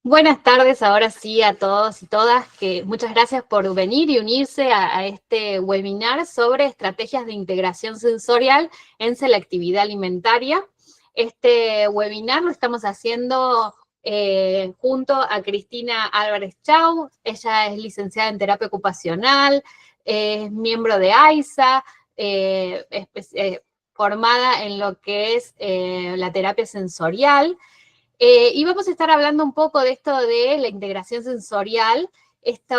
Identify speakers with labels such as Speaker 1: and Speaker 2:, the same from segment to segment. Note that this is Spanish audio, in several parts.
Speaker 1: Buenas tardes, ahora sí a todos y todas, que muchas gracias por venir y unirse a este webinar sobre estrategias de integración sensorial en selectividad alimentaria. Este webinar lo estamos haciendo junto a Cristina Álvarez Chau. Ella es licenciada en terapia ocupacional, es miembro de AISA, formada en lo que es la terapia sensorial. Y vamos a estar hablando un poco de esto de la integración sensorial. Este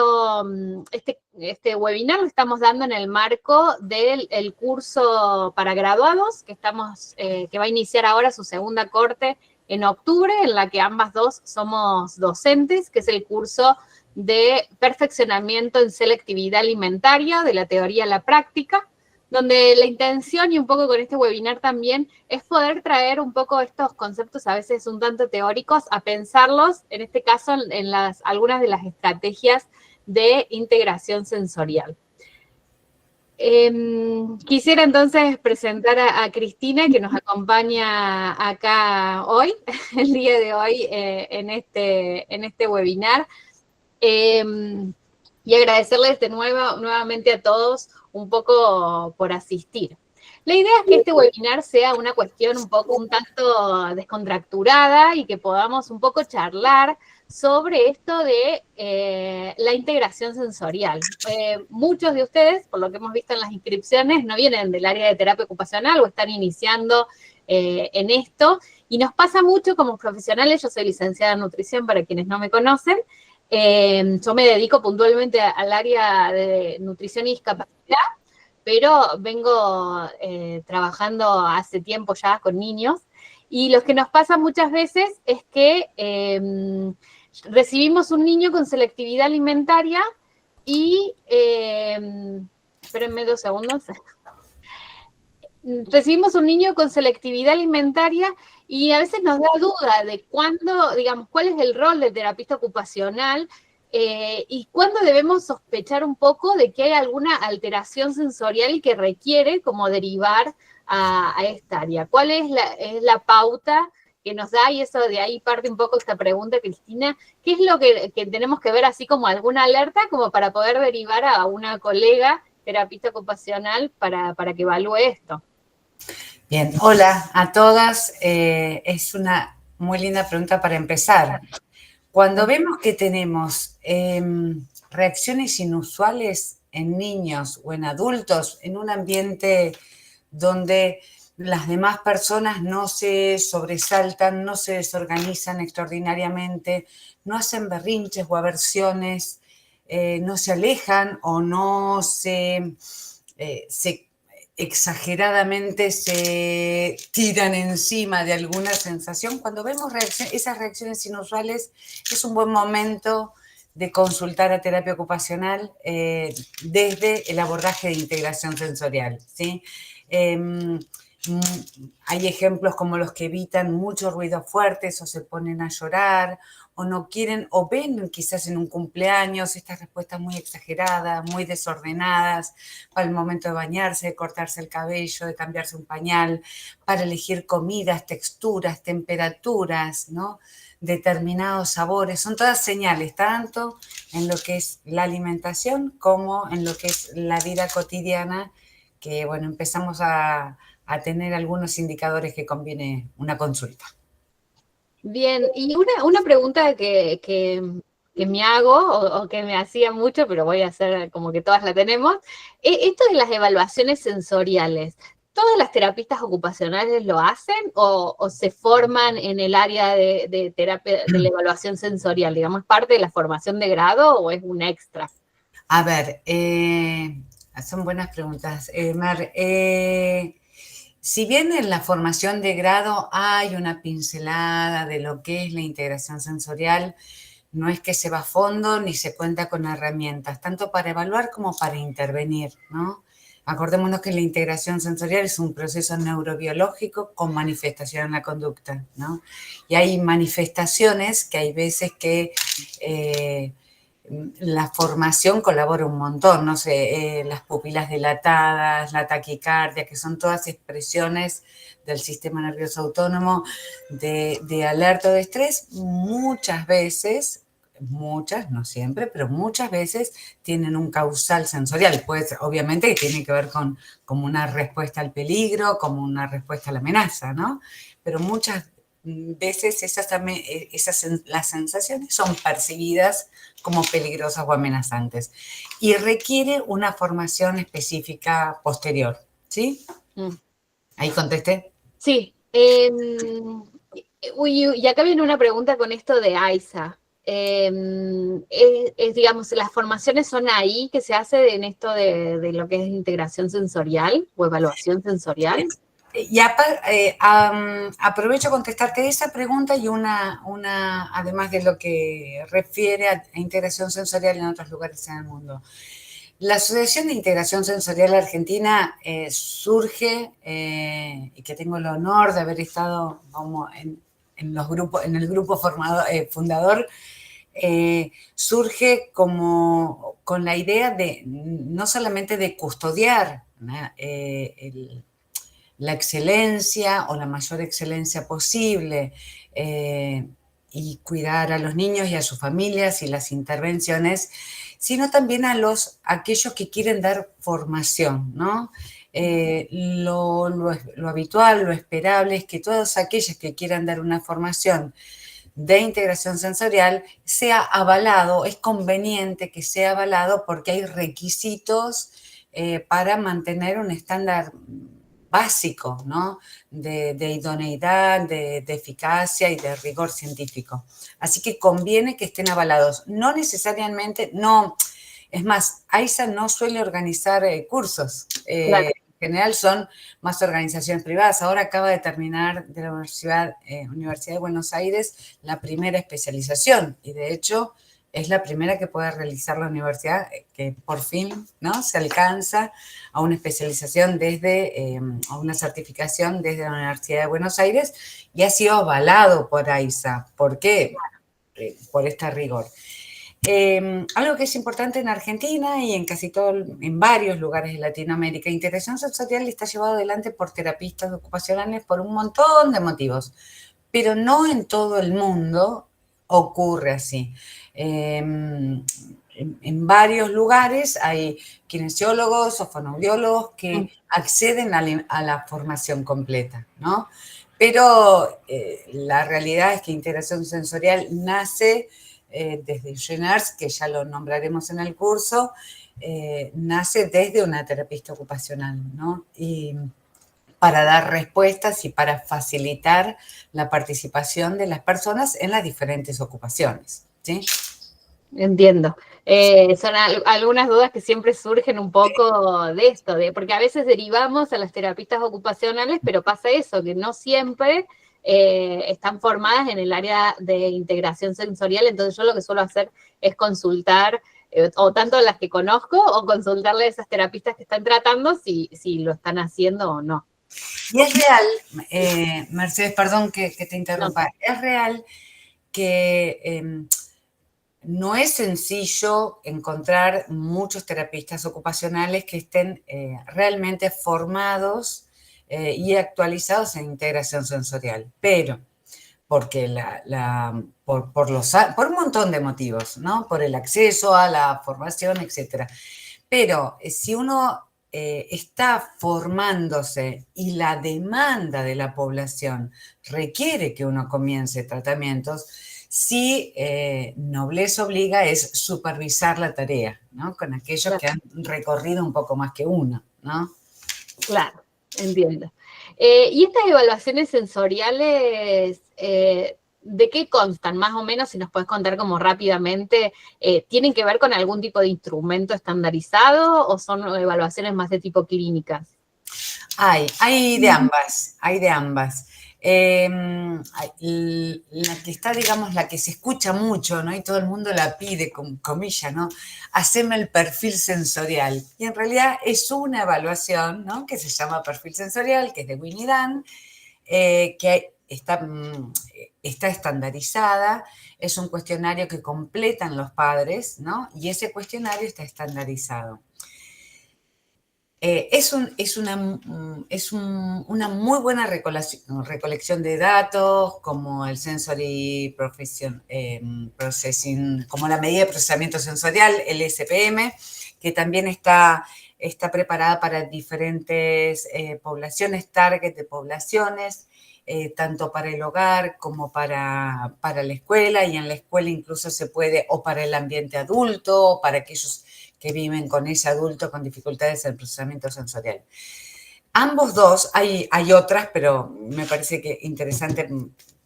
Speaker 1: webinar lo estamos dando en el marco del curso para graduados, que va a iniciar ahora su segunda corte en octubre, en la que ambas dos somos docentes, que es el curso de perfeccionamiento en selectividad alimentaria, de la teoría a la práctica, donde la intención y un poco con este webinar también es poder traer un poco estos conceptos a veces un tanto teóricos a pensarlos, en este caso, en algunas de las estrategias de integración sensorial. Quisiera entonces presentar a Cristina, que nos acompaña acá hoy, el día de hoy, en este webinar. Y agradecerles nuevamente a todos un poco por asistir. La idea es que este webinar sea una cuestión un tanto descontracturada y que podamos un poco charlar sobre esto de la integración sensorial. Muchos de ustedes, por lo que hemos visto en las inscripciones, no vienen del área de terapia ocupacional o están iniciando en esto, y nos pasa mucho como profesionales. Yo soy licenciada en nutrición, para quienes no me conocen. Yo me dedico puntualmente al área de nutrición y discapacidad, pero vengo trabajando hace tiempo ya con niños, y lo que nos pasa muchas veces es que recibimos un niño con selectividad alimentaria y, espérenme 2 segundos, recibimos un niño con selectividad alimentaria y a veces nos da duda de cuándo, digamos, cuál es el rol del terapista ocupacional y cuándo debemos sospechar un poco de que hay alguna alteración sensorial que requiere como derivar a esta área. ¿Cuál es la pauta que nos da? Y eso de ahí parte un poco esta pregunta, Cristina. ¿Qué es lo que tenemos que ver así como alguna alerta como para poder derivar a una colega terapista ocupacional para que evalúe esto?
Speaker 2: Bien, hola a todas. Es una muy linda pregunta para empezar. Cuando vemos que tenemos reacciones inusuales en niños o en adultos, en un ambiente donde las demás personas no se sobresaltan, no se desorganizan extraordinariamente, no hacen berrinches o aversiones, no se alejan o no se exageradamente se tiran encima de alguna sensación. Cuando vemos esas reacciones inusuales, es un buen momento de consultar a terapia ocupacional desde el abordaje de integración sensorial, ¿sí? Hay ejemplos como los que evitan muchos ruidos fuertes o se ponen a llorar o no quieren o ven quizás en un cumpleaños estas respuestas muy exageradas, muy desordenadas para el momento de bañarse, de cortarse el cabello, de cambiarse un pañal, para elegir comidas, texturas, temperaturas, ¿no? Determinados sabores. Son todas señales, tanto en lo que es la alimentación como en lo que es la vida cotidiana, que bueno, empezamos a tener algunos indicadores que conviene una consulta.
Speaker 1: Bien, y una pregunta que me hago o que me hacía mucho, pero voy a hacer como que todas la tenemos, esto de las evaluaciones sensoriales, ¿todas las terapistas ocupacionales lo hacen o se forman en el área de terapia de la evaluación sensorial? Digamos, ¿es parte de la formación de grado o es un extra?
Speaker 2: A ver, son buenas preguntas, Mar. Si bien en la formación de grado hay una pincelada de lo que es la integración sensorial, no es que se va a fondo ni se cuenta con herramientas, tanto para evaluar como para intervenir, ¿no? Acordémonos que la integración sensorial es un proceso neurobiológico con manifestación en la conducta, ¿no? Y hay manifestaciones que hay veces que la formación colabora un montón, no sé, las pupilas dilatadas, la taquicardia, que son todas expresiones del sistema nervioso autónomo de alerta o de estrés, muchas, no siempre, pero muchas veces tienen un causal sensorial. Pues obviamente que tiene que ver con como una respuesta al peligro, como una respuesta a la amenaza, ¿no? Pero muchas veces las sensaciones son percibidas como peligrosas o amenazantes y requiere una formación específica posterior, ¿sí? Ahí contesté.
Speaker 1: Sí. Y acá viene una pregunta con esto de AISA. Digamos, las formaciones son ahí que se hace en esto de lo que es integración sensorial o evaluación sensorial.
Speaker 2: Y aprovecho a contestarte esa pregunta y además de lo que refiere a integración sensorial en otros lugares en el mundo. La Asociación de Integración Sensorial Argentina surge, y que tengo el honor de haber estado en el grupo fundador, surge como con la idea de no solamente de custodiar, ¿no? La excelencia o la mayor excelencia posible y cuidar a los niños y a sus familias y las intervenciones, sino también a aquellos que quieren dar formación, ¿no? Lo habitual, lo esperable es que todos aquellos que quieran dar una formación de integración sensorial sea avalado, es conveniente que sea avalado porque hay requisitos para mantener un estándar básico, ¿no? De idoneidad, de eficacia y de rigor científico. Así que conviene que estén avalados. No necesariamente, no, es más, AISA no suele organizar cursos.
Speaker 1: Claro.
Speaker 2: En general son más organizaciones privadas. Ahora acaba de terminar de la Universidad de Buenos Aires la primera especialización y de hecho es la primera que puede realizar la universidad, que por fin, ¿no?, se alcanza a una especialización a una certificación desde la Universidad de Buenos Aires y ha sido avalado por AISA. ¿Por qué? Por este rigor. Algo que es importante en Argentina y en varios lugares de Latinoamérica, integración sensorial está llevado adelante por terapistas ocupacionales por un montón de motivos, pero no en todo el mundo ocurre así. En varios lugares hay kinesiólogos o fonoaudiólogos que acceden a la formación completa, ¿no? Pero la realidad es que integración sensorial nace desde Eugene, que ya lo nombraremos en el curso, nace desde una terapista ocupacional, ¿no? Y para dar respuestas y para facilitar la participación de las personas en las diferentes ocupaciones, ¿sí?
Speaker 1: Entiendo. Son algunas dudas que siempre surgen un poco de esto, porque a veces derivamos a las terapistas ocupacionales, pero pasa eso, que no siempre están formadas en el área de integración sensorial, entonces yo lo que suelo hacer es consultar, o tanto las que conozco, o consultarle a esas terapistas que están tratando si lo están haciendo o no.
Speaker 2: Y es real, Mercedes, perdón que te interrumpa, no. Es real que no es sencillo encontrar muchos terapistas ocupacionales que estén realmente formados y actualizados en integración sensorial, pero porque por un montón de motivos, ¿no? Por el acceso a la formación, etcétera. Pero si uno está formándose y la demanda de la población requiere que uno comience tratamientos, sí, nobleza obliga es supervisar la tarea, ¿no? Con aquellos que han recorrido un poco más que uno, ¿no?
Speaker 1: Claro, entiendo. ¿Y estas evaluaciones sensoriales, de qué constan? Más o menos, si nos puedes contar como rápidamente, ¿tienen que ver con algún tipo de instrumento estandarizado o son evaluaciones más de tipo clínicas?
Speaker 2: Hay de ambas, hay de ambas. La que está, digamos, la que se escucha mucho, ¿no? Y todo el mundo la pide, con comillas, ¿no? Haceme el perfil sensorial. Y en realidad es una evaluación, ¿no?, que se llama perfil sensorial, que es de Winnie Dan, que está estandarizada, es un cuestionario que completan los padres, ¿no? Y ese cuestionario está estandarizado. Es una muy buena recolección de datos, como el Sensory Processing, como la medida de procesamiento sensorial, el SPM, que también está preparada para diferentes poblaciones, target de poblaciones, tanto para el hogar como para la escuela, y en la escuela incluso se puede, o para el ambiente adulto, o para aquellos que viven con ese adulto con dificultades en el procesamiento sensorial. Ambos dos, hay otras, pero me parece que interesante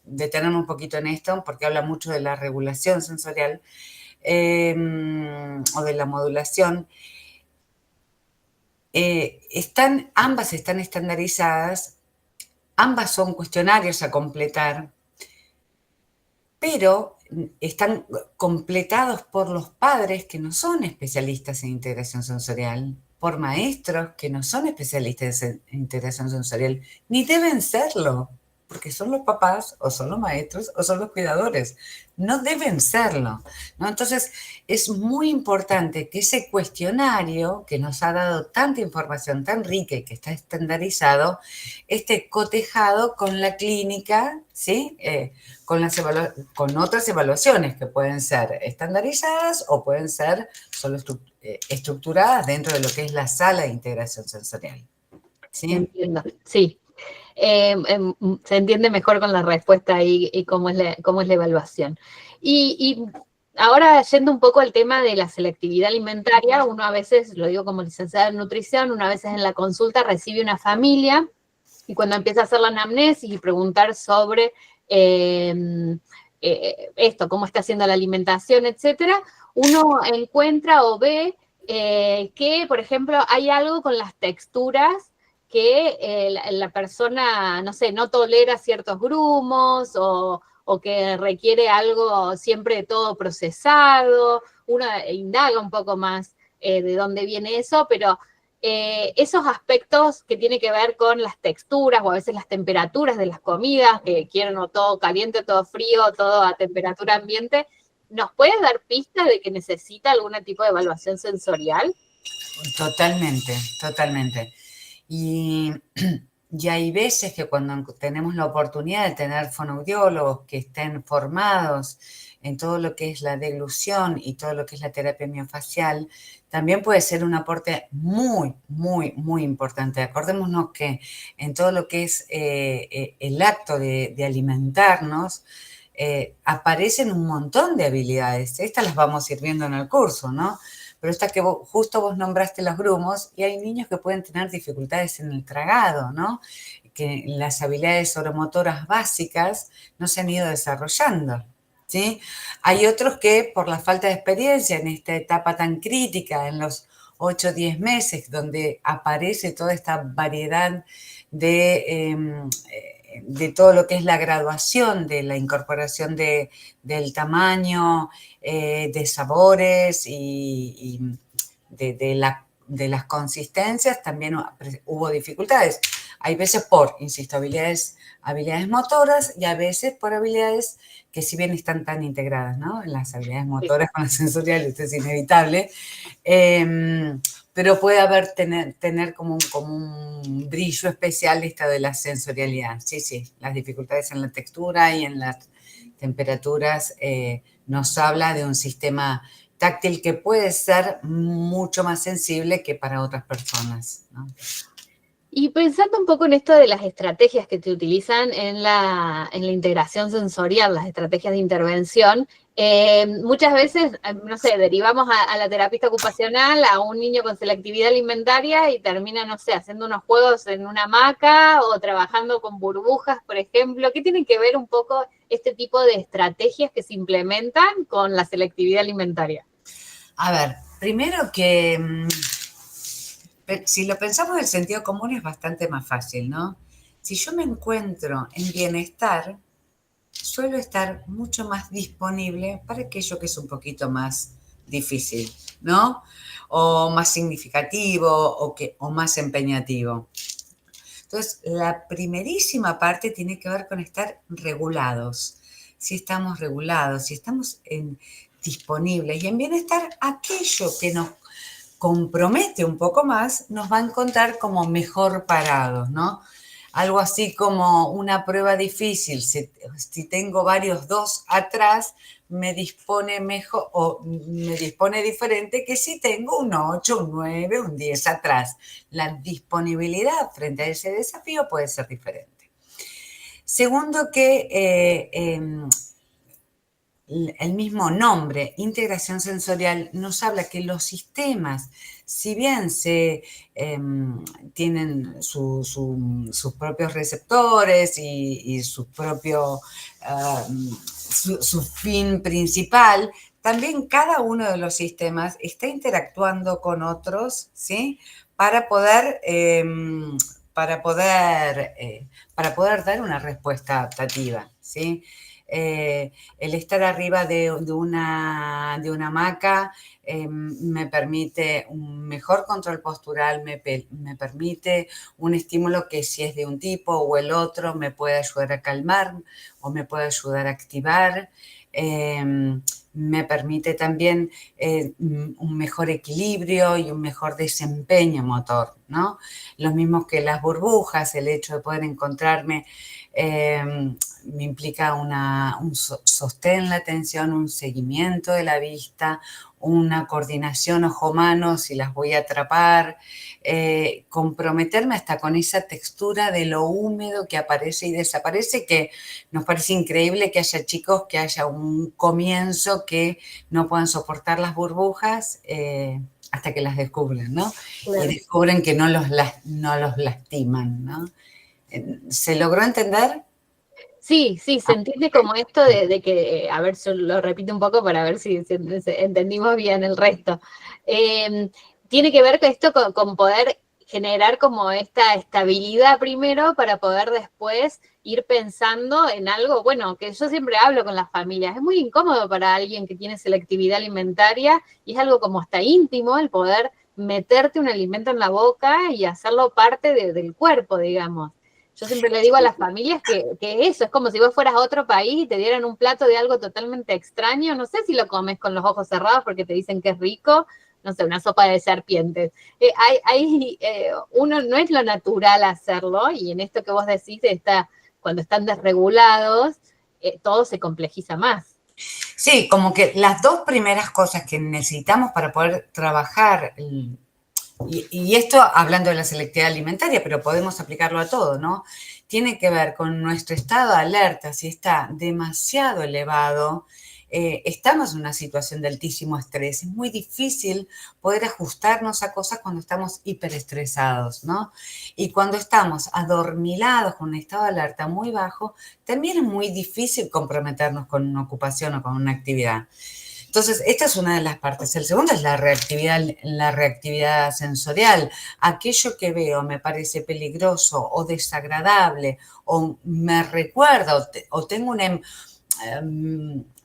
Speaker 2: detenerme un poquito en esto, porque habla mucho de la regulación sensorial o de la modulación. Ambas están estandarizadas, ambas son cuestionarios a completar, pero están completados por los padres que no son especialistas en integración sensorial, por maestros que no son especialistas en integración sensorial, ni deben serlo, porque son los papás o son los maestros o son los cuidadores. No deben serlo, ¿no? Entonces, es muy importante que ese cuestionario que nos ha dado tanta información tan rica y que está estandarizado, esté cotejado con la clínica, ¿sí? Con otras evaluaciones que pueden ser estandarizadas o pueden ser solo estructuradas dentro de lo que es la sala de integración sensorial. ¿Sí?
Speaker 1: Entiendo, sí. Se entiende mejor con la respuesta y cómo es la evaluación. Y ahora, yendo un poco al tema de la selectividad alimentaria, uno a veces, lo digo como licenciada en nutrición, uno a veces en la consulta recibe una familia y cuando empieza a hacer la anamnesis y preguntar sobre esto, cómo está haciendo la alimentación, etcétera, uno encuentra o ve que, por ejemplo, hay algo con las texturas que la persona, no sé, no tolera ciertos grumos o que requiere algo siempre todo procesado. Uno indaga un poco más de dónde viene eso, pero esos aspectos que tienen que ver con las texturas o a veces las temperaturas de las comidas, que quieren o todo caliente, o todo frío, todo a temperatura ambiente, ¿nos puedes dar pistas de que necesita algún tipo de evaluación sensorial?
Speaker 2: Totalmente, totalmente. Y hay veces que cuando tenemos la oportunidad de tener fonoaudiólogos que estén formados en todo lo que es la deglución y todo lo que es la terapia miofacial, también puede ser un aporte muy, muy, muy importante. Acordémonos que en todo lo que es el acto de alimentarnos, aparecen un montón de habilidades. Estas las vamos a ir viendo en el curso, ¿no? Pero esta que justo vos nombraste los grumos, y hay niños que pueden tener dificultades en el tragado, ¿no? Que las habilidades oromotoras básicas no se han ido desarrollando, ¿sí? Hay otros que por la falta de experiencia en esta etapa tan crítica, en los 8 o 10 meses, donde aparece toda esta variedad de todo lo que es la graduación, de la incorporación del tamaño, de sabores y de las consistencias, también hubo dificultades. Hay veces por, insisto, habilidades motoras y a veces por habilidades que si bien están tan integradas, ¿no? Las habilidades motoras con las sensoriales, esto es inevitable, pero puede tener como un brillo especial esta de la sensorialidad. Sí, las dificultades en la textura y en las temperaturas nos habla de un sistema táctil que puede ser mucho más sensible que para otras personas, ¿no?
Speaker 1: Y pensando un poco en esto de las estrategias que se utilizan en la integración sensorial, las estrategias de intervención, muchas veces, no sé, derivamos a la terapista ocupacional a un niño con selectividad alimentaria y termina, no sé, haciendo unos juegos en una hamaca o trabajando con burbujas, por ejemplo. ¿Qué tienen que ver un poco este tipo de estrategias que se implementan con la selectividad alimentaria?
Speaker 2: A ver, primero que si lo pensamos en el sentido común es bastante más fácil, ¿no? Si yo me encuentro en bienestar, suelo estar mucho más disponible para aquello que es un poquito más difícil, ¿no? O más significativo o más empeñativo. Entonces, la primerísima parte tiene que ver con estar regulados. Si estamos regulados, si estamos disponibles y en bienestar, aquello que nos compromete un poco más, nos va a encontrar como mejor parados, ¿no? Algo así como una prueba difícil, si tengo varios 2 atrás, me dispone mejor o me dispone diferente que si tengo un 8, un 9, un 10 atrás. La disponibilidad frente a ese desafío puede ser diferente. Segundo, que el mismo nombre, integración sensorial, nos habla que los sistemas, si bien tienen sus propios receptores y su fin principal, también cada uno de los sistemas está interactuando con otros, ¿sí? Para poder, para poder dar una respuesta adaptativa, ¿sí? El estar arriba de una hamaca me permite un mejor control postural, me permite un estímulo que si es de un tipo o el otro me puede ayudar a calmar o me puede ayudar a activar. Me permite también un mejor equilibrio y un mejor desempeño motor, ¿no? Lo mismo que las burbujas, el hecho de poder encontrarme me implica un sostén la atención, un seguimiento de la vista, una coordinación ojo-mano si las voy a atrapar, comprometerme hasta con esa textura de lo húmedo que aparece y desaparece, que nos parece increíble que haya chicos, que haya un comienzo que no puedan soportar las burbujas hasta que las descubren, ¿no?
Speaker 1: Claro.
Speaker 2: Y descubren que no los lastiman, ¿no? ¿Se logró entender?
Speaker 1: Sí, sí, se entiende como esto de que, a ver, yo lo repito un poco para ver si entendimos bien el resto. Tiene que ver con esto, con poder generar como esta estabilidad primero para poder después ir pensando en algo, bueno, que yo siempre hablo con las familias, es muy incómodo para alguien que tiene selectividad alimentaria y es algo como hasta íntimo el poder meterte un alimento en la boca y hacerlo parte del cuerpo, digamos. Yo siempre le digo a las familias que eso es como si vos fueras a otro país y te dieran un plato de algo totalmente extraño. No sé si lo comes con los ojos cerrados porque te dicen que es rico, no sé, una sopa de serpientes. Uno no es lo natural hacerlo y en esto que vos decís, cuando están desregulados, todo se complejiza más.
Speaker 2: Sí, como que las dos primeras cosas que necesitamos para poder trabajar y esto hablando de la selectividad alimentaria, pero podemos aplicarlo a todo, ¿no? Tiene que ver con nuestro estado de alerta, si está demasiado elevado, estamos en una situación de altísimo estrés, es muy difícil poder ajustarnos a cosas cuando estamos hiperestresados, ¿no? Y cuando estamos adormilados con un estado de alerta muy bajo, también es muy difícil comprometernos con una ocupación o con una actividad. Entonces, esta es una de las partes. El segundo es la reactividad sensorial. Aquello que veo me parece peligroso o desagradable o me recuerda o tengo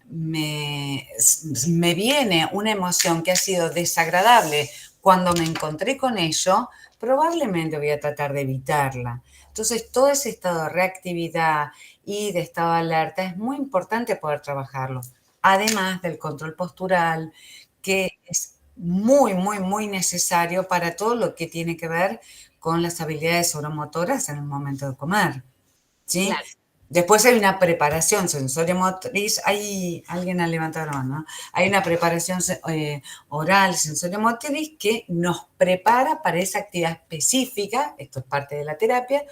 Speaker 2: me viene una emoción que ha sido desagradable cuando me encontré con ello, probablemente voy a tratar de evitarla. Entonces, todo ese estado de reactividad y de estado de alerta es muy importante poder trabajarlo. Además del control postural, que es muy, muy, muy necesario para todo lo que tiene que ver con las habilidades oromotoras en el momento de comer. ¿Sí?
Speaker 1: Claro.
Speaker 2: Después hay una preparación sensorio-motriz, hay alguien ha levantado la mano, ¿no? Hay una preparación oral sensorio-motriz que nos prepara para esa actividad específica, esto es parte de la terapia,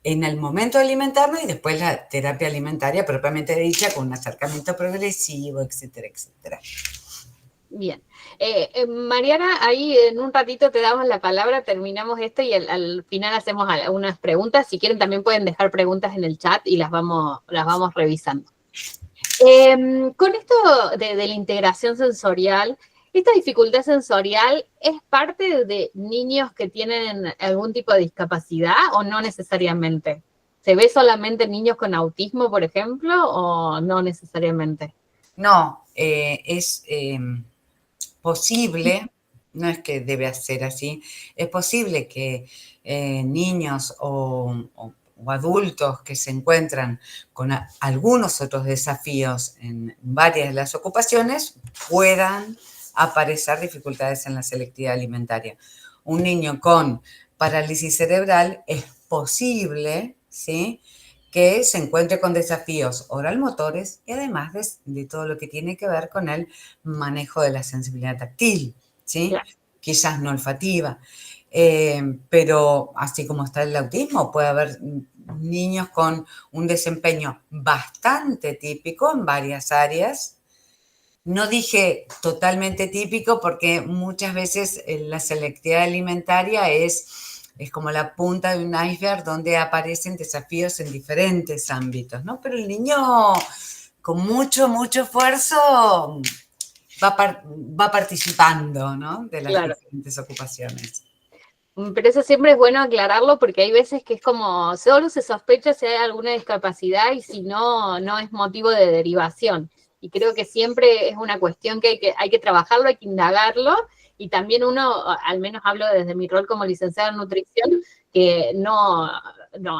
Speaker 2: en el momento de alimentarnos y después la terapia alimentaria propiamente dicha con un acercamiento progresivo, etcétera, etcétera.
Speaker 1: Bien. Mariana, ahí en un ratito te damos la palabra, terminamos esto y al final hacemos algunas preguntas. Si quieren también pueden dejar preguntas en el chat y las vamos revisando. Con esto de la integración sensorial, ¿esta dificultad sensorial es parte de niños que tienen algún tipo de discapacidad o no necesariamente? ¿Se ve solamente en niños con autismo, por ejemplo, o no necesariamente?
Speaker 2: No, es posible, no es que debe ser así. Es posible que niños o adultos que se encuentran con algunos otros desafíos en varias de las ocupaciones puedan aparecer dificultades en la selectividad alimentaria. Un niño con parálisis cerebral es posible, ¿sí?, que se encuentre con desafíos oral-motores y además de todo lo que tiene que ver con el manejo de la sensibilidad táctil, ¿sí?
Speaker 1: Claro.
Speaker 2: Quizás no olfativa. Pero así como está el autismo, puede haber niños con un desempeño bastante típico en varias áreas. No dije totalmente típico porque muchas veces la selectividad alimentaria es como la punta de un iceberg donde aparecen desafíos en diferentes ámbitos, ¿no? Pero el niño con mucho, mucho esfuerzo va participando, ¿no?, de las
Speaker 1: Claro.
Speaker 2: diferentes ocupaciones.
Speaker 1: Pero eso siempre es bueno aclararlo porque hay veces que es como, solo se sospecha si hay alguna discapacidad y si no, no es motivo de derivación. Y creo que siempre es una cuestión que hay que trabajarlo, hay que indagarlo, y también uno, al menos hablo desde mi rol como licenciada en nutrición, que no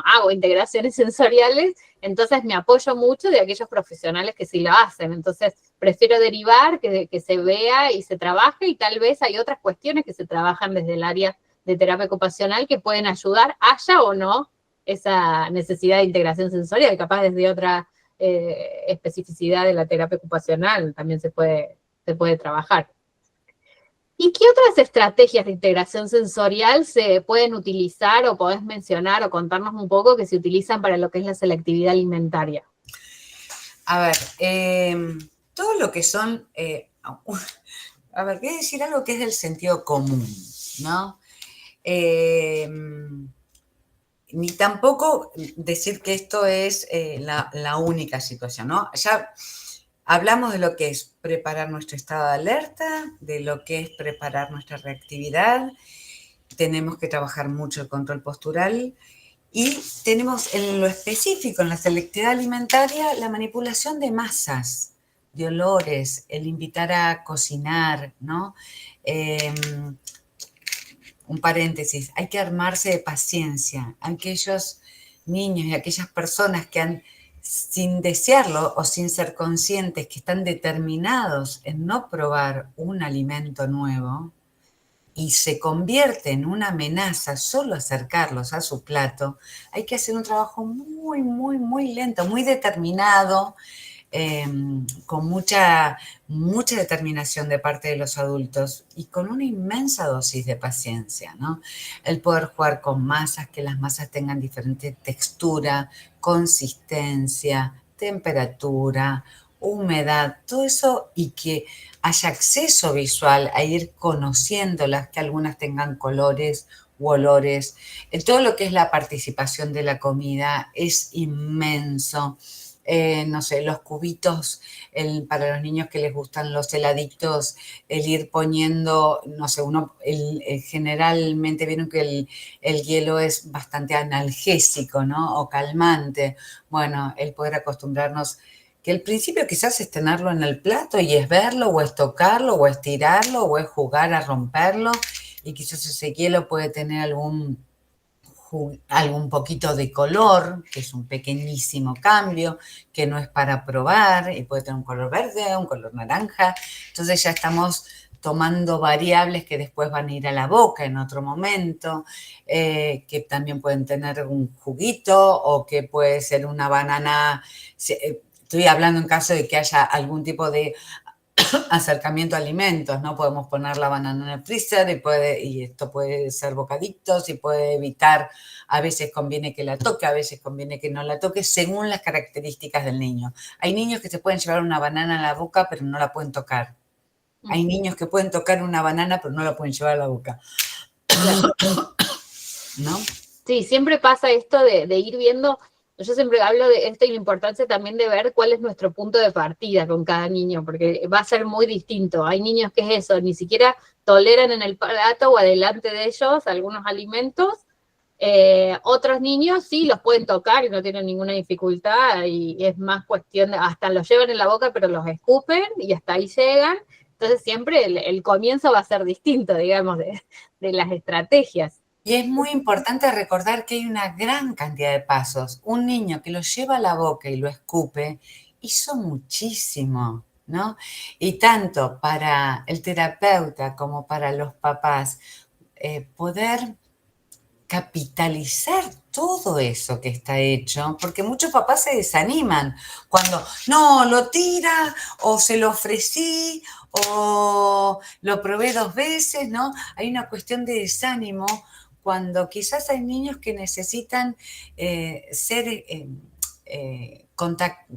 Speaker 1: hago integraciones sensoriales, entonces me apoyo mucho de aquellos profesionales que sí lo hacen. Entonces prefiero derivar, que se vea y se trabaje, y tal vez hay otras cuestiones que se trabajan desde el área de terapia ocupacional que pueden ayudar, haya o no esa necesidad de integración sensorial, capaz desde otra especificidad de la terapia ocupacional también se puede trabajar. ¿Y qué otras estrategias de integración sensorial se pueden utilizar o podés mencionar o contarnos un poco que se utilizan para lo que es la selectividad alimentaria?
Speaker 2: A ver, todo lo que son, a ver, voy a decir algo que es del sentido común, ¿no? Ni tampoco decir que esto es la única situación, ¿no? Ya hablamos de lo que es preparar nuestro estado de alerta, de lo que es preparar nuestra reactividad, tenemos que trabajar mucho el control postural y tenemos en lo específico, en la selectividad alimentaria, la manipulación de masas, de olores, el invitar a cocinar, ¿no? Un paréntesis, hay que armarse de paciencia. Aquellos niños y aquellas personas que han, sin desearlo o sin ser conscientes, que están determinados en no probar un alimento nuevo y se convierte en una amenaza solo acercarlos a su plato, hay que hacer un trabajo muy, muy, muy lento, muy determinado, con mucha determinación de parte de los adultos y con una inmensa dosis de paciencia, ¿no? El poder jugar con masas, que las masas tengan diferente textura, consistencia, temperatura, humedad, todo eso, y que haya acceso visual a ir conociéndolas, que algunas tengan colores u olores. Todo lo que es la participación de la comida es inmenso. No sé, los cubitos, para los niños que les gustan los heladitos, el ir poniendo, no sé, generalmente vieron que el hielo es bastante analgésico, ¿no? O calmante. Bueno, el poder acostumbrarnos, que el principio quizás es tenerlo en el plato y es verlo, o es tocarlo, o es tirarlo, o es jugar a romperlo, y quizás ese hielo puede tener algún poquito de color, que es un pequeñísimo cambio, que no es para probar, y puede tener un color verde, un color naranja. Entonces ya estamos tomando variables que después van a ir a la boca en otro momento, que también pueden tener un juguito, o que puede ser una banana. Estoy hablando en caso de que haya algún tipo de acercamiento a alimentos, ¿no? Podemos poner la banana en el freezer y esto puede ser bocaditos y puede evitar, a veces conviene que la toque, a veces conviene que no la toque, según las características del niño. Hay niños que se pueden llevar una banana a la boca, pero no la pueden tocar. Hay niños que pueden tocar una banana, pero no la pueden llevar a la boca.
Speaker 1: Claro.
Speaker 2: ¿No?
Speaker 1: Sí, siempre pasa esto de ir viendo. Yo siempre hablo de esto y la importancia también de ver cuál es nuestro punto de partida con cada niño, porque va a ser muy distinto. Hay niños que es eso, ni siquiera toleran en el plato o adelante de ellos algunos alimentos. Otros niños sí los pueden tocar y no tienen ninguna dificultad, y es más cuestión de, hasta los llevan en la boca pero los escupen y hasta ahí llegan. Entonces siempre el comienzo va a ser distinto, digamos, de las estrategias.
Speaker 2: Y es muy importante recordar que hay una gran cantidad de pasos. Un niño que lo lleva a la boca y lo escupe, hizo muchísimo, ¿no? Y tanto para el terapeuta como para los papás, poder capitalizar todo eso que está hecho, porque muchos papás se desaniman cuando no, lo tira o se lo ofrecí o lo probé 2 veces, ¿no? Hay una cuestión de desánimo cuando quizás hay niños que necesitan ser...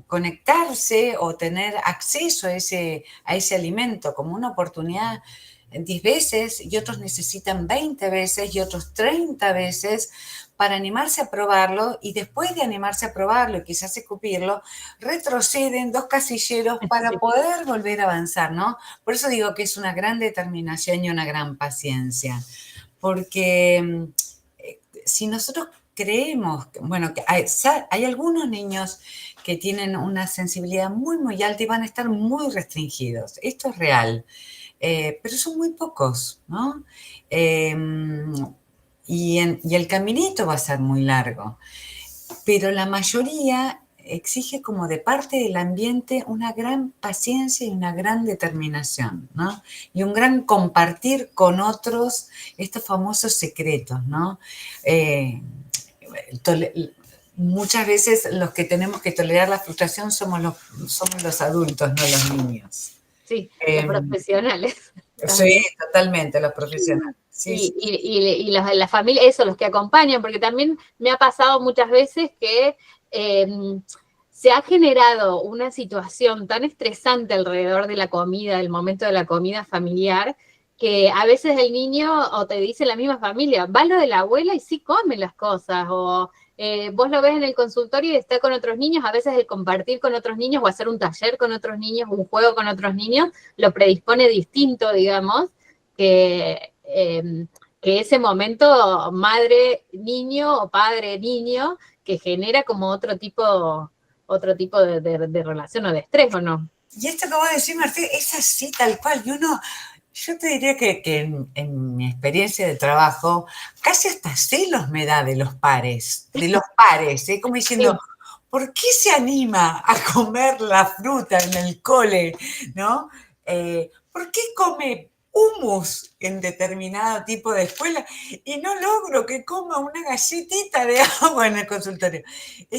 Speaker 2: conectarse o tener acceso a ese alimento como una oportunidad 10 veces y otros necesitan 20 veces y otros 30 veces para animarse a probarlo y después de animarse a probarlo y quizás escupirlo, retroceden 2 casilleros para
Speaker 1: Sí.
Speaker 2: poder volver a avanzar, ¿no? Por eso digo que es una gran determinación y una gran paciencia, porque si nosotros creemos, bueno, que hay algunos niños que tienen una sensibilidad muy, muy alta y van a estar muy restringidos. Esto es real. Pero son muy pocos, ¿no? Eh, y el caminito va a ser muy largo, pero la mayoría exige como de parte del ambiente una gran paciencia y una gran determinación, ¿no? Y un gran compartir con otros estos famosos secretos, ¿no? Eh, Muchas veces los que tenemos que tolerar la frustración somos los adultos, no los niños.
Speaker 1: Sí, los
Speaker 2: Eh,
Speaker 1: profesionales
Speaker 2: Sí,
Speaker 1: también.
Speaker 2: totalmente, los profesionales. Sí, sí.
Speaker 1: Y la familia, eso, los que acompañan, porque también me ha pasado muchas veces que eh, se ha generado una situación tan estresante alrededor de la comida, del momento de la comida familiar, que a veces el niño, o te dice la misma familia, va a lo de la abuela y sí come las cosas, o vos lo ves en el consultorio y está con otros niños, a veces el compartir con otros niños o hacer un taller con otros niños, un juego con otros niños, lo predispone distinto, digamos, que ese momento madre-niño o padre-niño que genera como otro tipo de relación o de estrés, ¿o no?
Speaker 2: Y esto que vos decís, Martín, es así tal cual. Y uno, yo te diría que en mi experiencia de trabajo, casi hasta celos me da de los pares, ¿eh? Como diciendo,
Speaker 1: Sí,
Speaker 2: ¿por qué se anima a comer la fruta en el cole? ¿No? ¿Por qué come hummus en determinado tipo de escuela y no logro que coma una galletita de agua en el consultorio?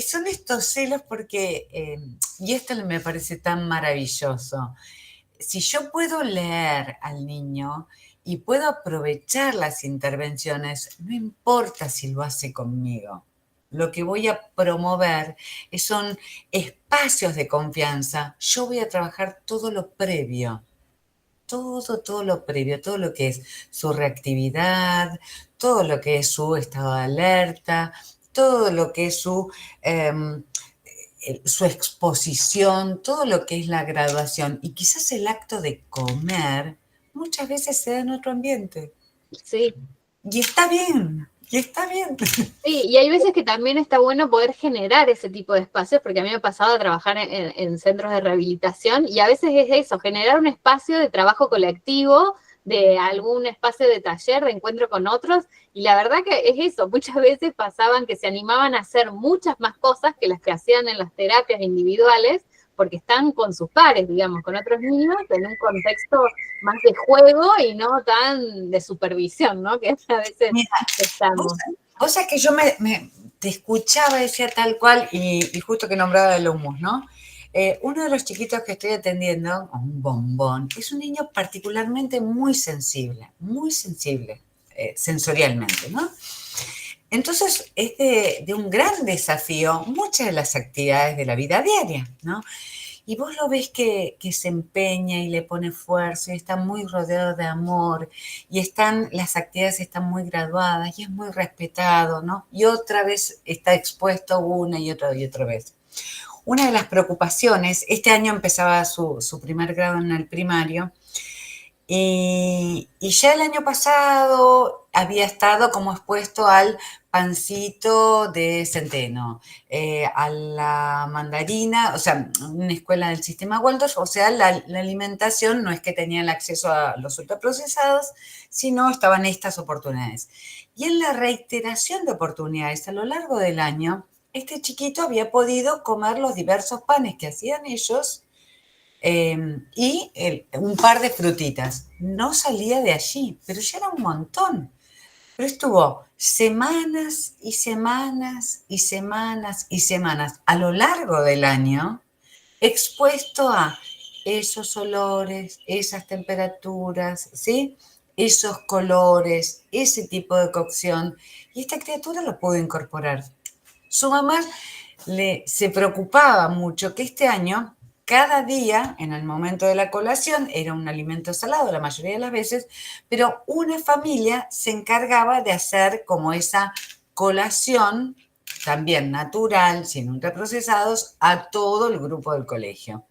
Speaker 2: Son estos celos porque, y esto me parece tan maravilloso, si yo puedo leer al niño y puedo aprovechar las intervenciones, no importa si lo hace conmigo. Lo que voy a promover son espacios de confianza. Yo voy a trabajar todo lo previo, todo lo previo, todo lo que es su reactividad, todo lo que es su estado de alerta, todo lo que es su exposición, todo lo que es la graduación y quizás el acto de comer, muchas veces se da en otro ambiente.
Speaker 1: sí.
Speaker 2: Y está bien, y está bien.
Speaker 1: Sí, y hay veces que también está bueno poder generar ese tipo de espacios, porque a mí me ha pasado a trabajar en centros de rehabilitación y a veces es eso, generar un espacio de trabajo colectivo, de algún espacio de taller, de encuentro con otros, y la verdad que es eso, muchas veces pasaban que se animaban a hacer muchas más cosas que las que hacían en las terapias individuales, porque están con sus pares, digamos, con otros niños, en un contexto más de juego y no tan de supervisión, ¿no? Que a veces
Speaker 2: Mira, vos,
Speaker 1: estamos.
Speaker 2: vos sabés que yo te escuchaba, decía tal cual, y justo que nombraba el humus, ¿no? Uno de los chiquitos que estoy atendiendo, un bombón, es un niño particularmente muy sensible sensorialmente, ¿no? Entonces es de un gran desafío muchas de las actividades de la vida diaria, ¿no? Y vos lo ves que se empeña y le pone fuerza y está muy rodeado de amor y las actividades están muy graduadas y es muy respetado, ¿no? Y otra vez está expuesto una y otra vez. Una de las preocupaciones, este año empezaba su primer grado en el primario, Y ya el año pasado había estado como expuesto al pancito de centeno, a la mandarina, o sea, una escuela del sistema Waldorf, o sea, la alimentación no es que tenían acceso a los ultraprocesados, sino estaban estas oportunidades. Y en la reiteración de oportunidades a lo largo del año, este chiquito había podido comer los diversos panes que hacían ellos un par de frutitas. No salía de allí, pero ya era un montón. Pero estuvo semanas y semanas y semanas y semanas a lo largo del año expuesto a esos olores, esas temperaturas, ¿sí? Esos colores, ese tipo de cocción. Y esta criatura lo pudo incorporar. Su mamá se preocupaba mucho que este año, cada día, en el momento de la colación, era un alimento salado la mayoría de las veces, pero una familia se encargaba de hacer como esa colación, también natural, sin ultraprocesados, a todo el grupo del colegio.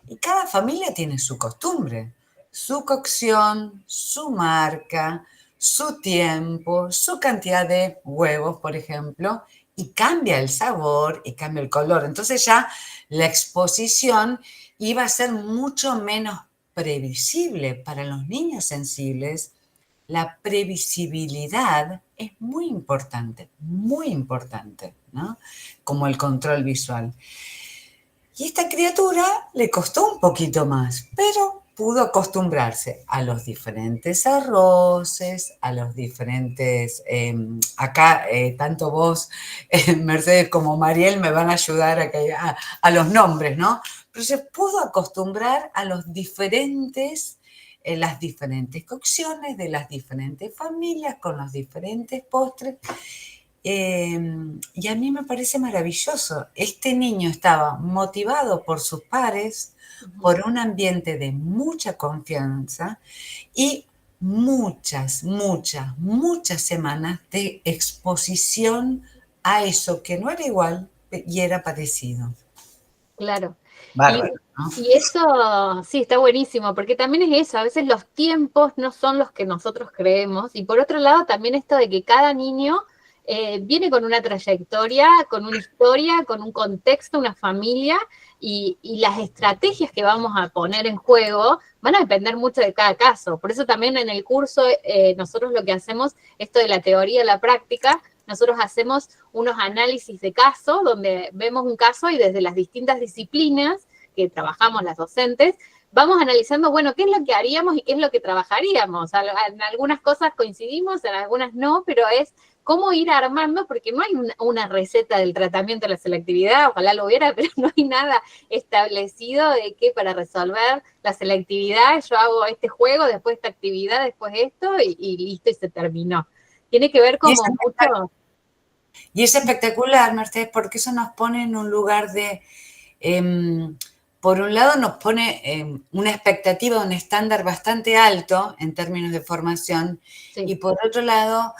Speaker 2: Y cada familia tiene su costumbre, su cocción, su marca, su tiempo, su cantidad de huevos, por ejemplo, y cambia el sabor y cambia el color. Entonces ya la exposición iba a ser mucho menos previsible para los niños sensibles. La previsibilidad es muy importante, ¿no? Como el control visual. Y esta criatura le costó un poquito más, pero pudo acostumbrarse a los diferentes arroces, a los diferentes, acá tanto vos, Mercedes, como Mariel me van a ayudar a los nombres, ¿no? Pero se pudo acostumbrar a los diferentes, las diferentes cocciones de las diferentes familias, con los diferentes postres. Y a mí me parece maravilloso. Este niño estaba motivado por sus pares, por un ambiente de mucha confianza y muchas semanas de exposición a eso que no era igual y era parecido.
Speaker 1: Claro. Y,
Speaker 2: Bárbaro, ¿no?
Speaker 1: y eso sí, está buenísimo, porque también es eso, a veces los tiempos no son los que nosotros creemos, y por otro lado también esto de que cada niño viene con una trayectoria, con una historia, con un contexto, una familia, y las estrategias que vamos a poner en juego van a depender mucho de cada caso. Por eso también en el curso nosotros lo que hacemos, esto de la teoría y la práctica, nosotros hacemos unos análisis de caso, donde vemos un caso y desde las distintas disciplinas que trabajamos las docentes, vamos analizando, bueno, qué es lo que haríamos y qué es lo que trabajaríamos. En algunas cosas coincidimos, en algunas no, pero es cómo ir armando, porque no hay una receta del tratamiento de la selectividad, ojalá lo hubiera, pero no hay nada establecido de que para resolver la selectividad yo hago este juego, después esta actividad, después esto, y listo, y se terminó. Tiene que ver
Speaker 2: Y es,
Speaker 1: como mucho.
Speaker 2: y es espectacular, Mercedes, porque eso nos pone en un lugar de... por un lado nos pone una expectativa, un estándar bastante alto en términos de formación,
Speaker 1: Sí.
Speaker 2: y por otro lado,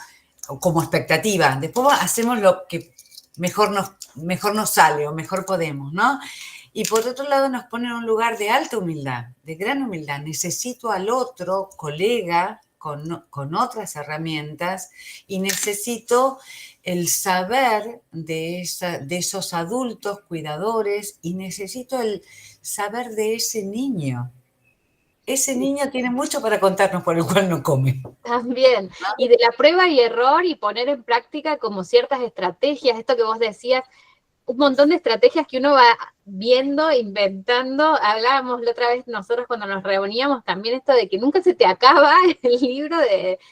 Speaker 2: como expectativa, después hacemos lo que mejor nos sale o mejor podemos, ¿no? Y por otro lado nos pone en un lugar de alta humildad, de gran humildad. Necesito al otro colega con otras herramientas y necesito el saber de esos adultos cuidadores y necesito el saber de ese niño. Ese niño tiene mucho para contarnos por el cual no come.
Speaker 1: También, y de la prueba y error y poner en práctica como ciertas estrategias, esto que vos decías, un montón de estrategias que uno va viendo, inventando. Hablábamos la otra vez nosotros cuando nos reuníamos también esto de que nunca se te acaba el libro,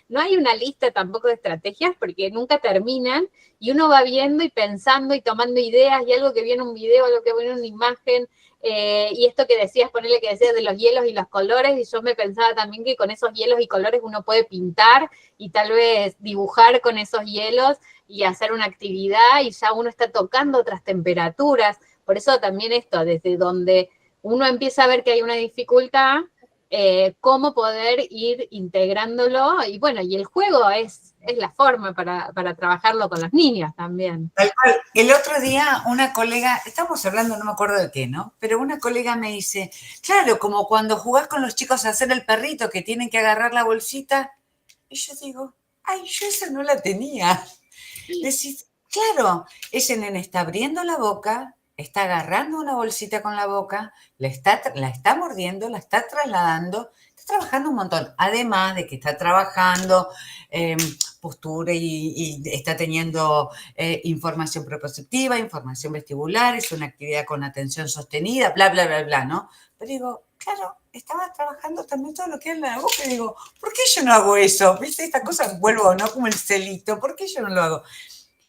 Speaker 1: no hay una lista tampoco de estrategias porque nunca terminan y uno va viendo y pensando y tomando ideas y algo que viene en un video, algo que viene en una imagen. Y esto que decías, ponerle que decías de los hielos y los colores, y yo me pensaba también que con esos hielos y colores uno puede pintar y tal vez dibujar con esos hielos y hacer una actividad y ya uno está tocando otras temperaturas. Por eso también esto, desde donde uno empieza a ver que hay una dificultad, cómo poder ir integrándolo. Y bueno, y el juego es es la forma para trabajarlo con los niños también.
Speaker 2: Tal cual. El otro día una colega, estamos hablando, no me acuerdo de qué, ¿no? Pero una colega me dice, claro, como cuando jugás con los chicos a hacer el perrito que tienen que agarrar la bolsita. Y yo digo, ay, yo esa no la tenía. Decís, claro, ese nene está abriendo la boca, está agarrando una bolsita con la boca, la está mordiendo, la está trasladando, está trabajando un montón. Además de que está trabajando postura y está teniendo información proprioceptiva, información vestibular, es una actividad con atención sostenida, bla, bla, bla, bla, ¿no? Pero digo, claro, estaba trabajando también todo lo que es la boca y digo, ¿por qué yo no hago eso? ¿Viste? Esta cosa vuelvo, ¿no? Como el celito, ¿por qué yo no lo hago?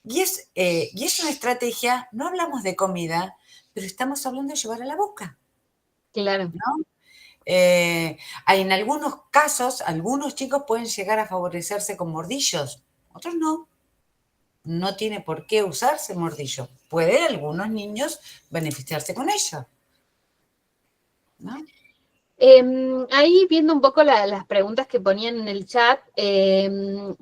Speaker 2: Y es una estrategia, no hablamos de comida, pero estamos hablando de llevar a la boca,
Speaker 1: Claro.
Speaker 2: ¿no? En algunos casos, algunos chicos pueden llegar a favorecerse con mordillos, otros no. No tiene por qué usarse mordillo. Puede algunos niños beneficiarse con ello, ¿no?
Speaker 1: Ahí viendo un poco las preguntas que ponían en el chat,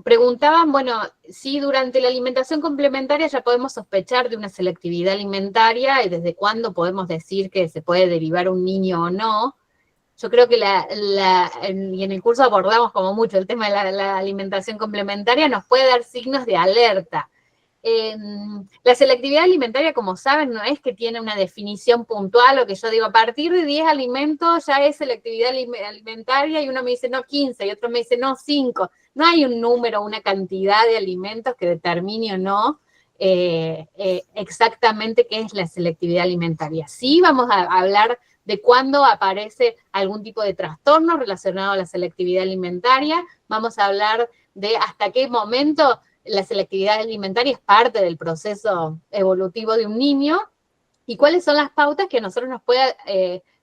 Speaker 1: preguntaban, bueno, si durante la alimentación complementaria ya podemos sospechar de una selectividad alimentaria y desde cuándo podemos decir que se puede derivar un niño o no. Yo creo que y en el curso abordamos como mucho el tema de la alimentación complementaria, nos puede dar signos de alerta. La selectividad alimentaria, como saben, no es que tiene una definición puntual o que yo digo, a partir de 10 alimentos ya es selectividad alimentaria y uno me dice no 15 y otro me dice no 5. No hay un número, una cantidad de alimentos que determine o no exactamente qué es la selectividad alimentaria. Sí vamos a hablar de cuándo aparece algún tipo de trastorno relacionado a la selectividad alimentaria, vamos a hablar de hasta qué momento la selectividad alimentaria es parte del proceso evolutivo de un niño y cuáles son las pautas que a nosotros nos puede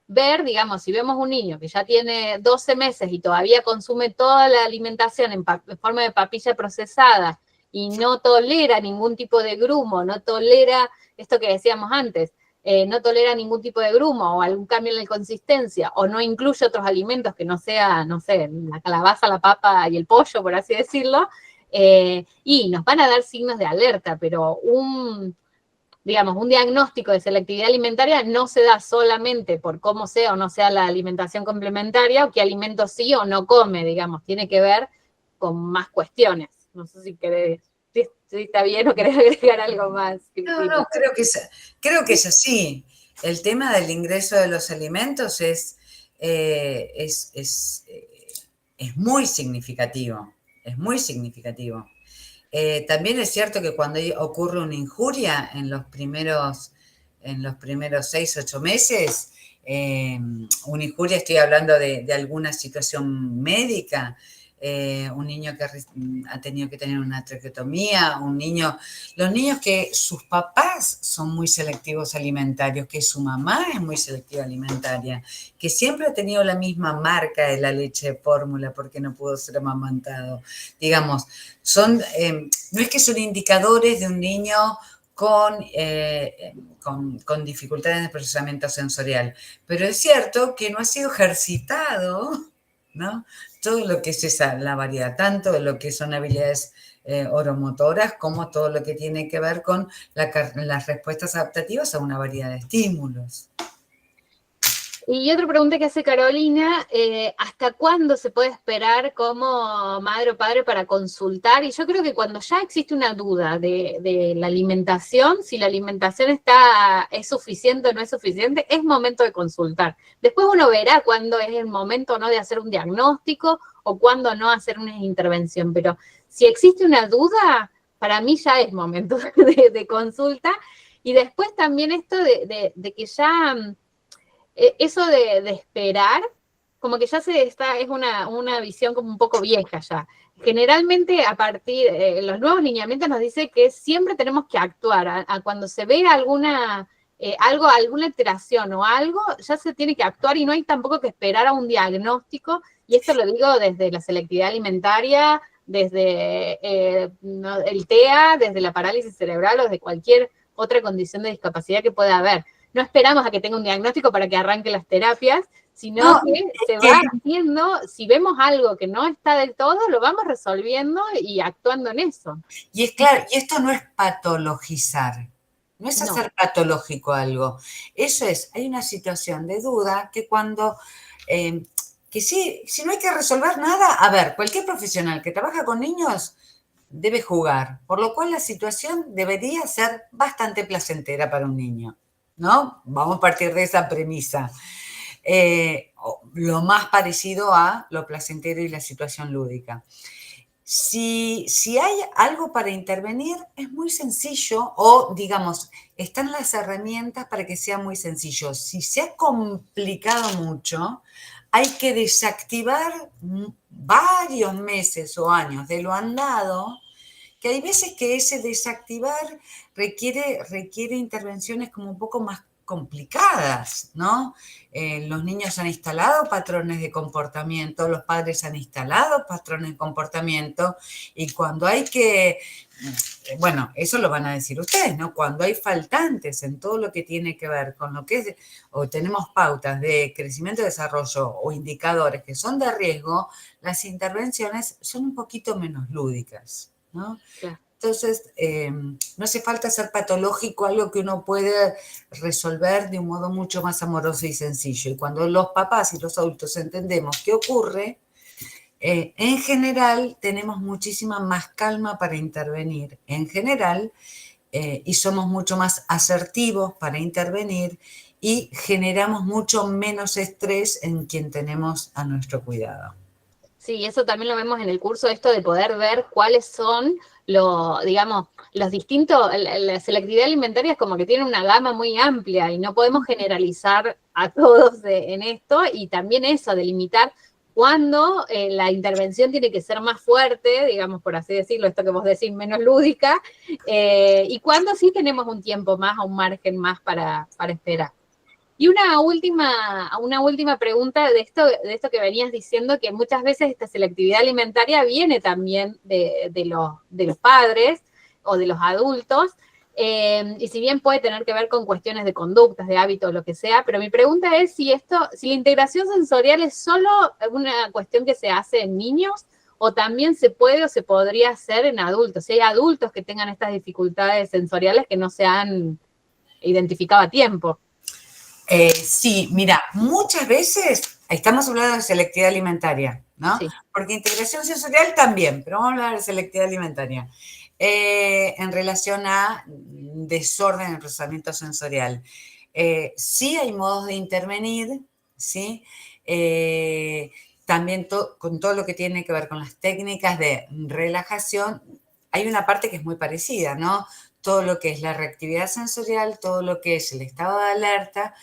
Speaker 1: ver, digamos, si vemos un niño que ya tiene 12 meses y todavía consume toda la alimentación en forma de papilla procesada y no tolera ningún tipo de grumo, no tolera esto que decíamos antes, no tolera ningún tipo de grumo o algún cambio en la consistencia o no incluye otros alimentos que no sea, no sé, la calabaza, la papa y el pollo, por así decirlo, y nos van a dar signos de alerta, pero digamos, un diagnóstico de selectividad alimentaria no se da solamente por cómo sea o no sea la alimentación complementaria o qué alimentos sí o no come, digamos, tiene que ver con más cuestiones. No sé si querés, si está bien o querés agregar algo más, Cristina.
Speaker 2: No, creo que es así. El tema del ingreso de los alimentos es muy significativo, es muy significativo. También es cierto que cuando ocurre una injuria en los primeros 6, 8 meses, una injuria, estoy hablando de alguna situación médica, un niño que ha tenido que tener una traqueotomía, los niños que sus papás son muy selectivos alimentarios, que su mamá es muy selectiva alimentaria, que siempre ha tenido la misma marca de la leche de fórmula porque no pudo ser amamantado. Digamos, no es que son indicadores de un niño con dificultades de procesamiento sensorial, pero es cierto que no ha sido ejercitado, ¿no? Todo lo que es la variedad, tanto de lo que son habilidades oromotoras como todo lo que tiene que ver con las respuestas adaptativas a una variedad de estímulos.
Speaker 1: Y otra pregunta que hace Carolina, ¿hasta cuándo se puede esperar como madre o padre para consultar? Y yo creo que cuando ya existe una duda de la alimentación, si la alimentación es suficiente o no es suficiente, es momento de consultar. Después uno verá cuándo es el momento o no de hacer un diagnóstico o cuándo no hacer una intervención, pero si existe una duda, para mí ya es momento de consulta. Y después también esto de que ya... eso de esperar, como que ya es una visión como un poco vieja ya. Generalmente los nuevos lineamientos nos dicen que siempre tenemos que actuar, cuando se ve alguna alteración o algo, ya se tiene que actuar y no hay tampoco que esperar a un diagnóstico, y esto lo digo desde la selectividad alimentaria, desde el TEA, desde la parálisis cerebral o desde cualquier otra condición de discapacidad que pueda haber. No esperamos a que tenga un diagnóstico para que arranque las terapias, sino
Speaker 2: No,
Speaker 1: que se
Speaker 2: que-
Speaker 1: va haciendo, si vemos algo que no está del todo, lo vamos resolviendo y actuando en eso.
Speaker 2: y es claro, y esto no es patologizar, no es
Speaker 1: No,
Speaker 2: hacer patológico algo. Eso es, hay una situación de duda que cuando, eh, que sí, si no hay que resolver nada, a ver, cualquier profesional que trabaja con niños debe jugar, por lo cual la situación debería ser bastante placentera para un niño, ¿no? Vamos a partir de esa premisa. Lo más parecido a lo placentero y la situación lúdica. Si hay algo para intervenir, es muy sencillo o, digamos, están las herramientas para que sea muy sencillo. Si se ha complicado mucho, hay que desactivar varios meses o años de lo andado, que hay veces que ese desactivar requiere intervenciones como un poco más complicadas, ¿no? Los niños han instalado patrones de comportamiento, los padres han instalado patrones de comportamiento y cuando hay que, bueno, eso lo van a decir ustedes, ¿no? Cuando hay faltantes en todo lo que tiene que ver con lo que es, o tenemos pautas de crecimiento y desarrollo o indicadores que son de riesgo, las intervenciones son un poquito menos lúdicas, ¿no?
Speaker 1: claro.
Speaker 2: Entonces, no hace falta ser patológico, algo que uno puede resolver de un modo mucho más amoroso y sencillo. Y cuando los papás y los adultos entendemos qué ocurre, en general tenemos muchísima más calma para intervenir, en general, y somos mucho más asertivos para intervenir y generamos mucho menos estrés en quien tenemos a nuestro cuidado.
Speaker 1: Sí, eso también lo vemos en el curso, esto de poder ver cuáles son digamos, los distintos, la selectividad alimentaria es como que tiene una gama muy amplia y no podemos generalizar a todos en esto y también eso, delimitar cuándo la intervención tiene que ser más fuerte, digamos, por así decirlo, esto que vos decís, menos lúdica, y cuándo sí tenemos un tiempo más, un margen más para esperar. Y una última pregunta de esto que venías diciendo, que muchas veces esta selectividad alimentaria viene también de los padres o de los adultos, y si bien puede tener que ver con cuestiones de conductas, de hábitos, lo que sea, pero mi pregunta es si la integración sensorial es solo una cuestión que se hace en niños, o también se puede o se podría hacer en adultos, si hay adultos que tengan estas dificultades sensoriales que no se han identificado a tiempo.
Speaker 2: Sí, mira, muchas veces estamos hablando de selectividad alimentaria, ¿no?
Speaker 1: Sí.
Speaker 2: Porque integración sensorial también, pero vamos a hablar de selectividad alimentaria. En relación a desorden en el procesamiento sensorial. Sí hay modos de intervenir, ¿sí? También con todo lo que tiene que ver con las técnicas de relajación, hay una parte que es muy parecida, ¿no? Todo lo que es la reactividad sensorial, todo lo que es el estado de alerta,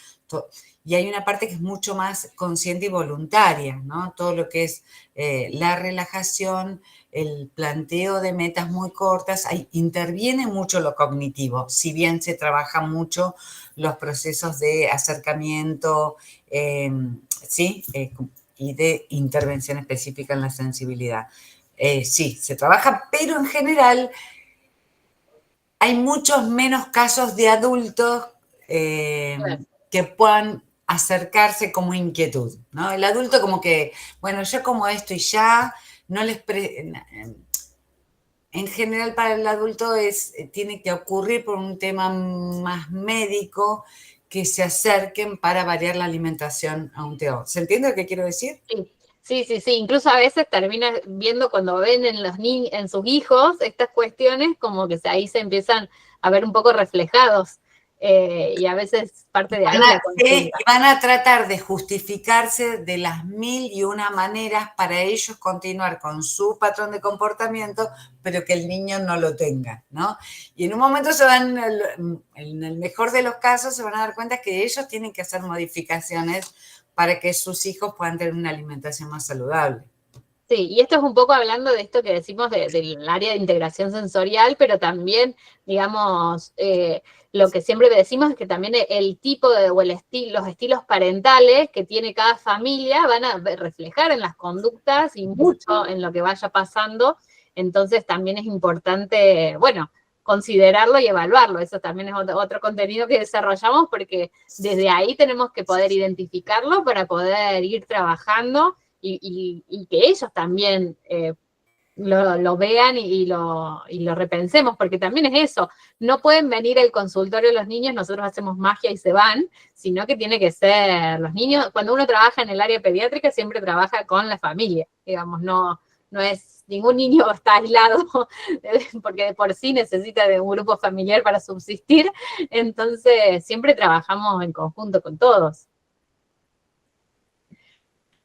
Speaker 2: y hay una parte que es mucho más consciente y voluntaria, ¿no? Todo lo que es la relajación, el planteo de metas muy cortas, ahí interviene mucho lo cognitivo, si bien se trabaja mucho los procesos de acercamiento, ¿sí? Y de intervención específica en la sensibilidad. Sí, se trabaja, pero en general hay muchos menos casos de adultos que puedan acercarse como inquietud, ¿no? El adulto como que, bueno, yo como esto y ya, no les... En general para el adulto tiene que ocurrir por un tema más médico que se acerquen para variar la alimentación a un TO. ¿Se entiende lo que quiero decir?
Speaker 1: Sí. Incluso a veces termina viendo cuando ven en los en sus hijos estas cuestiones, como que ahí se empiezan a ver un poco reflejados. Y a veces parte de ahí la
Speaker 2: Y
Speaker 1: consulta.
Speaker 2: van a tratar de justificarse de las mil y una maneras para ellos continuar con su patrón de comportamiento, pero que el niño no lo tenga, ¿no? Y en un momento en el mejor de los casos, se van a dar cuenta que ellos tienen que hacer modificaciones para que sus hijos puedan tener una alimentación más saludable.
Speaker 1: Sí, y esto es un poco hablando de esto que decimos del área de integración sensorial, pero también, digamos, lo que siempre decimos es que también el tipo o los estilos parentales que tiene cada familia van a reflejar en las conductas y mucho en lo que vaya pasando. Entonces también es importante, bueno, considerarlo y evaluarlo. Eso también es otro contenido que desarrollamos, porque desde ahí tenemos que poder identificarlo para poder ir trabajando y que ellos también lo vean y lo repensemos, porque también es eso, no pueden venir al consultorio los niños, nosotros hacemos magia y se van, sino que tiene que ser los niños, cuando uno trabaja en el área pediátrica siempre trabaja con la familia, digamos, no es, ningún niño está aislado, porque de por sí necesita de un grupo familiar para subsistir, entonces siempre trabajamos en conjunto con todos.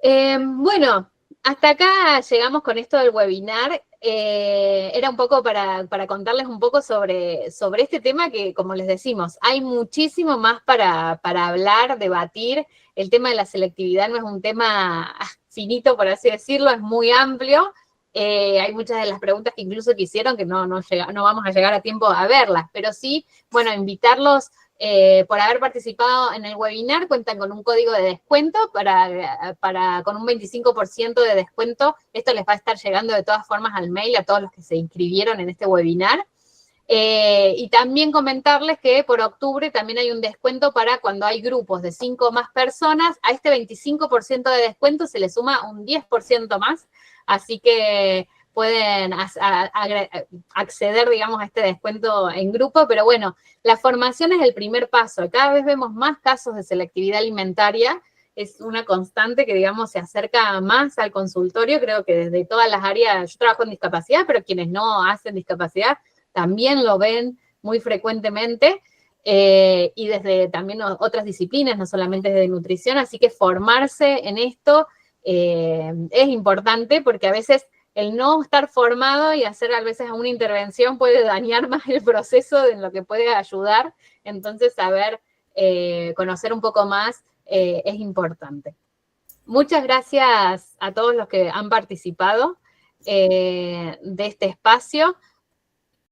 Speaker 1: Bueno, hasta acá llegamos con esto del webinar. Era un poco para contarles un poco sobre este tema que, como les decimos, hay muchísimo más para hablar, debatir. El tema de la selectividad no es un tema finito, por así decirlo, es muy amplio. Hay muchas de las preguntas que incluso quisieron que no vamos a llegar a tiempo a verlas, pero sí, bueno, invitarlos por haber participado en el webinar, cuentan con un código de descuento con un 25% de descuento. Esto les va a estar llegando de todas formas al mail a todos los que se inscribieron en este webinar. Y también comentarles que por octubre también hay un descuento para cuando hay grupos de 5 o más personas. A este 25% de descuento se le suma un 10% más. Así que pueden acceder, digamos, a este descuento en grupo, pero bueno, la formación es el primer paso. Cada vez vemos más casos de selectividad alimentaria, es una constante que, digamos, se acerca más al consultorio, creo que desde todas las áreas, yo trabajo en discapacidad, pero quienes no hacen discapacidad también lo ven muy frecuentemente, y desde también otras disciplinas, no solamente desde nutrición, así que formarse en esto es importante, porque a veces el no estar formado y hacer a veces una intervención puede dañar más el proceso de lo que puede ayudar. Entonces, saber conocer un poco más es importante. Muchas gracias a todos los que han participado de este espacio.